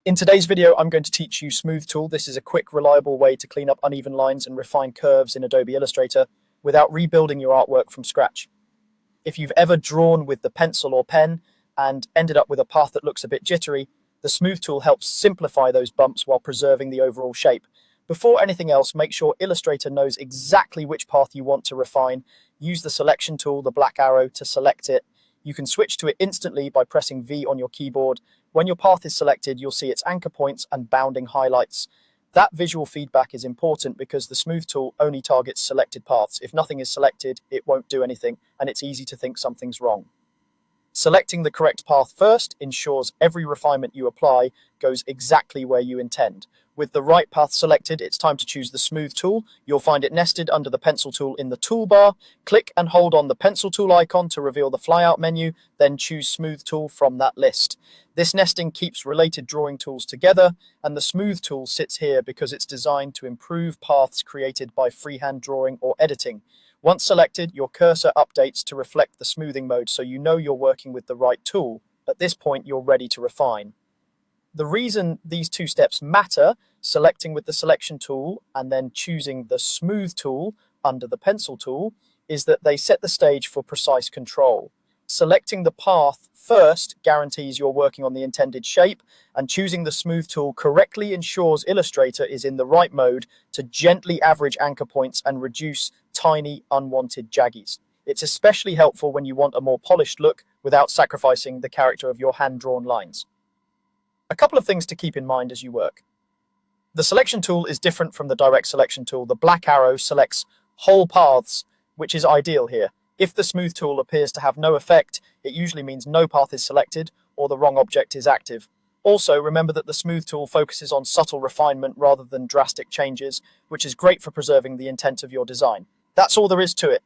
In today's video, I'm going to teach you Smooth Tool. This is a quick, reliable way to clean up uneven lines and refine curves in Adobe Illustrator without rebuilding your artwork from scratch. If you've ever drawn with the pencil or pen and ended up with a path that looks a bit jittery, the Smooth Tool helps simplify those bumps while preserving the overall shape. Before anything else, make sure Illustrator knows exactly which path you want to refine. Use the selection tool, the black arrow, to select it. You can switch to it instantly by pressing V on your keyboard. When your path is selected, you'll see its anchor points and bounding highlights. That visual feedback is important because the Smooth Tool only targets selected paths. If nothing is selected, it won't do anything, and it's easy to think something's wrong. Selecting the correct path first ensures every refinement you apply goes exactly where you intend. With the right path selected, it's time to choose the Smooth Tool. You'll find it nested under the Pencil tool in the toolbar. Click and hold on the Pencil tool icon to reveal the flyout menu, then choose Smooth Tool from that list. This nesting keeps related drawing tools together, and the Smooth Tool sits here because it's designed to improve paths created by freehand drawing or editing. Once selected, your cursor updates to reflect the smoothing mode so you know you're working with the right tool. At this point, you're ready to refine. The reason these two steps matter, selecting with the selection tool and then choosing the Smooth Tool under the Pencil tool, is that they set the stage for precise control. Selecting the path first guarantees you're working on the intended shape, and choosing the Smooth Tool correctly ensures Illustrator is in the right mode to gently average anchor points and reduce tiny, unwanted jaggies. It's especially helpful when you want a more polished look without sacrificing the character of your hand-drawn lines. A couple of things to keep in mind as you work. The selection tool is different from the direct selection tool. The black arrow selects whole paths, which is ideal here. If the Smooth Tool appears to have no effect, it usually means no path is selected or the wrong object is active. Also, remember that the Smooth Tool focuses on subtle refinement rather than drastic changes, which is great for preserving the intent of your design. That's all there is to it.